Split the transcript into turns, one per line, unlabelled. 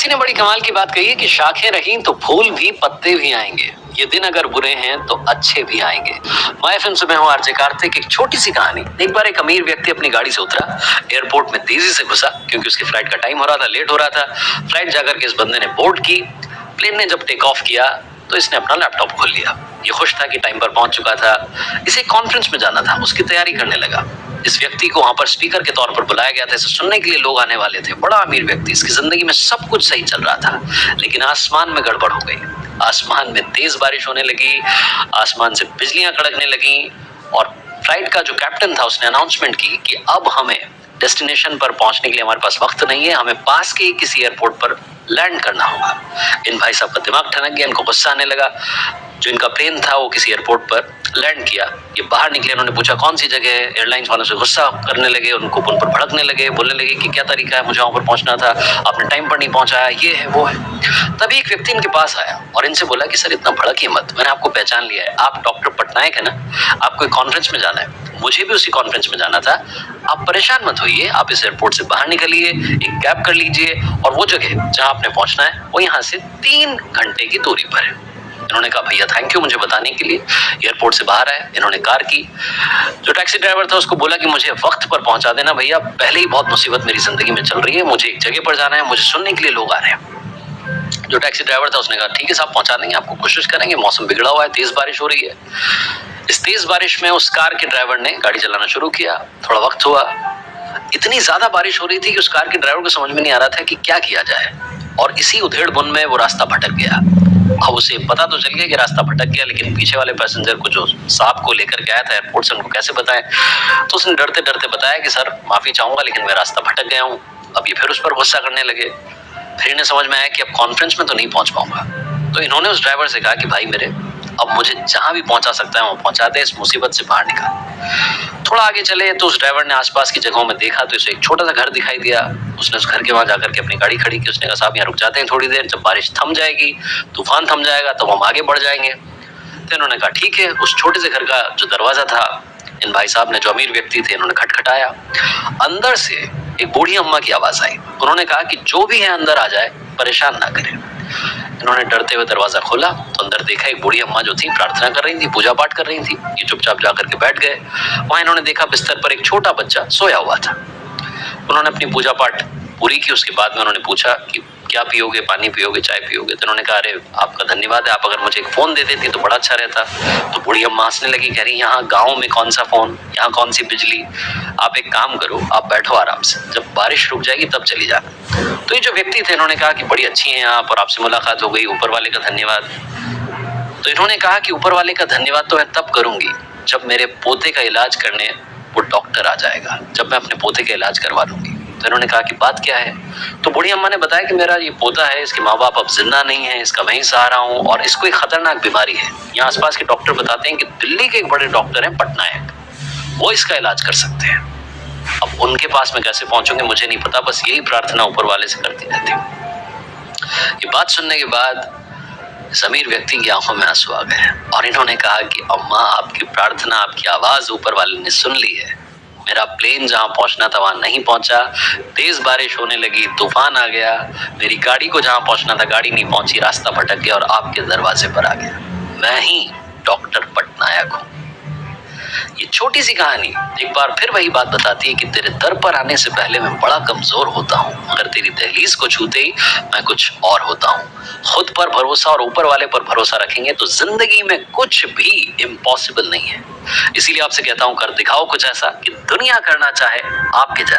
किसी ने बड़ी कमाल की बात कही है कि शाखें रहीं तो फूल भी पत्ते भी आएंगे, ये दिन अगर बुरे हैं तो अच्छे भी आएंगे। मैं एफएम से मैं हूं आरजे कार्तिक। एक छोटी सी कहानी। एक बार एक अमीर व्यक्ति अपनी गाड़ी से उतरा, एयरपोर्ट में तेजी से घुसा क्योंकि उसकी फ्लाइट का टाइम हो रहा था, लेट हो रहा था। फ्लाइट जाकर के इस बंदे ने बोर्ड की। प्लेन ने जब टेक ऑफ किया तो इसने अपना लैपटॉप खोल लिया। ये खुश था कि टाइम पर पहुंच चुका था। इसे कॉन्फ्रेंस में जाना था, उसकी तैयारी करने लगा। इस व्यक्ति को वहां पर स्पीकर के तौर पर बुलाया गया था, इसे सुनने के लिए लोग आने वाले थे। बड़ा अमीर व्यक्ति, इसकी जिंदगी में सब कुछ सही चल रहा था, लेकिन आसमान में गड़बड़ हो गई। आसमान में तेज बारिश होने लगी, आसमान से बिजलियां कड़कने लगी और फ्लाइट का जो कैप्टन था उसने अनाउंसमेंट की कि अब हमें डेस्टिनेशन पर पहुंचने के लिए हमारे पास वक्त नहीं है, हमें पास के किसी एयरपोर्ट पर लैंड करना होगा। इन भाई साहब का दिमाग ठनक गया, इनको गुस्सा आने लगा। जो इनका प्लेन था वो किसी एयरपोर्ट पर लैंड किया। ये बाहर निकले, उन्होंने पूछा कौन सी जगह है। एयरलाइंस वालों से गुस्सा करने लगे, उनको उन पर भड़कने लगे, बोलने लगे कि क्या तरीका है, मुझे वहां पर पहुंचना था, आपने टाइम पर नहीं पहुंचाया, ये है वो है। तभी एक व्यक्ति इनके पास आया और इनसे बोला कि सर इतना भड़किए मत, मैंने आपको पहचान लिया है, आप डॉक्टर पटनायक है ना, आपको एक कॉन्फ्रेंस में जाना है, मुझे भी उसी कॉन्फ्रेंस में जाना था। आप परेशान मत होइए, आप इस एयरपोर्ट से बाहर निकलिए, एक कैब कर लीजिए और वो जगह जहां आपने पहुंचना है वो यहाँ से 3 घंटे की दूरी पर है। इन्होंने कहा भैया थैंक यू मुझे बताने के लिए। एयरपोर्ट से बाहर आए, इन्होंने कार की। जो टैक्सी ड्राइवर था उसको बोला कि मुझे वक्त पर पहुंचा देना भैया, पहले ही बहुत मुसीबत मेरी जिंदगी में चल रही है, मुझे एक जगह पर जाना है, मुझे सुनने के लिए लोग आ रहे हैं। जो टैक्सी ड्राइवर था उसने कहा ठीक है साहब पहुंचा देंगे आपको, कोशिश करेंगे, मौसम बिगड़ा हुआ है, तेज बारिश हो रही है। इस तेज बारिश में उस कार के ड्राइवर ने गाड़ी चलाना शुरू किया। थोड़ा वक्त हुआ, इतनी ज्यादा बारिश हो रही थी कि उस कार के ड्राइवर को समझ में नहीं आ रहा था कि क्या किया जाए और इसी उधेड़ बुन में वो रास्ता भटक गया। अब उसे पता तो चल गया कि रास्ता भटक गया, लेकिन पीछे वाले पैसेंजर को जो साहब को लेकर के आया था एयरपोर्ट से, उनको कैसे बताएं। तो उसने डरते डरते बताया कि सर माफी चाहूंगा लेकिन मैं रास्ता भटक गया हूँ। अब ये फिर उस पर गुस्सा करने लगे। फिर इन्हें समझ में आया कि अब कॉन्फ्रेंस में तो नहीं पहुंच पाऊंगा। तो इन्होंने उस ड्राइवर से कहा कि भाई मेरे अब मुझे जहां भी पहुंचा सकता है वहां पहुंचा दे, इस मुसीबत से बाहर निकाल। थोड़ा आगे चले तो उस ड्राइवर ने आसपास की जगहों में देखा तो इसे एक छोटा सा घर दिखाई दिया। उसने उस घर के वहां जाकर के अपनी गाड़ी खड़ी की। उसने कहा साहब यहाँ रुक जाते हैं थोड़ी देर, जब बारिश थम जाएगी, तूफान थम जाएगा तो हम आगे बढ़ जाएंगे। तो इन्होंने कहा ठीक है। उस छोटे से घर का जो दरवाजा था, इन भाई साहब ने, जो अमीर व्यक्ति थे, इन्होंने खटखटाया। अंदर से एक बूढ़ी अम्मा की आवाज आई। उन्होंने कहा कि जो भी है अंदर आ जाए, परेशान ना करे। इन्होंने डरते हुए दरवाजा खोला तो अंदर देखा एक बूढ़ी अम्मा जो थी प्रार्थना कर रही थी, पूजा पाठ कर रही थी। ये चुपचाप जाकर के बैठ गए। वहां इन्होंने देखा बिस्तर पर एक छोटा बच्चा सोया हुआ था। उन्होंने अपनी पूजा पाठ पूरी की। उसके बाद में उन्होंने पूछा कि क्या पियोगे, पानी पियोगे, चाय पियोगे। तो उन्होंने कहा अरे आपका धन्यवाद है, आप अगर मुझे एक फोन दे देती तो बड़ा अच्छा रहता। तो बूढ़ी अम्मा हंसने लगी, कह रही यहाँ गाँव में कौन सा फोन, यहाँ कौन सी बिजली, आप एक काम करो, आप बैठो आराम से, जब बारिश रुक जाएगी तब चली जाना। तो ये जो व्यक्ति थे इन्होंने कहा कि बड़ी अच्छी हैं आप और आपसे मुलाकात हो गई, ऊपर वाले का धन्यवाद। तो इन्होंने कहा कि ऊपर वाले का धन्यवाद तो मैं तब करूंगी जब मेरे पोते का इलाज करने वो डॉक्टर आ जाएगा, जब मैं अपने पोते का इलाज करवा लूंगी। तो इन्होंने कहा कि बात क्या है। तो बूढ़ी अम्मा ने बताया कि मेरा ये पोता है, इसके माँ बाप अब जिंदा नहीं है, इसका मैं ही सहारा हूँ और इसको एक खतरनाक बीमारी है। यहाँ आसपास के डॉक्टर बताते हैं कि दिल्ली के एक बड़े डॉक्टर हैं पटनायक, वो इसका इलाज कर सकते हैं। अब उनके पास मैं कैसे पहुंचूंगी मुझे नहीं पता, बस यही प्रार्थना ऊपर वाले से करती रहती हूँ। ये बात सुनने के बाद अमीर व्यक्ति की आंखों में आंसू आ गए और इन्होंने कहा कि अम्मा आपकी प्रार्थना, आपकी आवाज ऊपर वाले ने सुन ली है। मेरा प्लेन जहां पहुंचना था वहां नहीं पहुंचा, तेज बारिश होने लगी, तूफान आ गया, मेरी गाड़ी को जहां पहुंचना था गाड़ी नहीं पहुंची, रास्ता भटक गया और आपके दरवाजे पर आ गया। मैं ही डॉक्टर पटनायक हूं। ये छोटी सी कहानी एक बार फिर वही बात बताती है कि तेरे दर पर आने से पहले मैं बड़ा कमजोर होता हूँ, मगर तेरी दहलीज को छूते ही मैं कुछ और होता हूँ। खुद पर भरोसा और ऊपर वाले पर भरोसा रखेंगे तो जिंदगी में कुछ भी इम्पॉसिबल नहीं है। इसीलिए आपसे कहता हूँ कर दिखाओ कुछ ऐसा कि दुनिया करना चाहे आपके जैसा।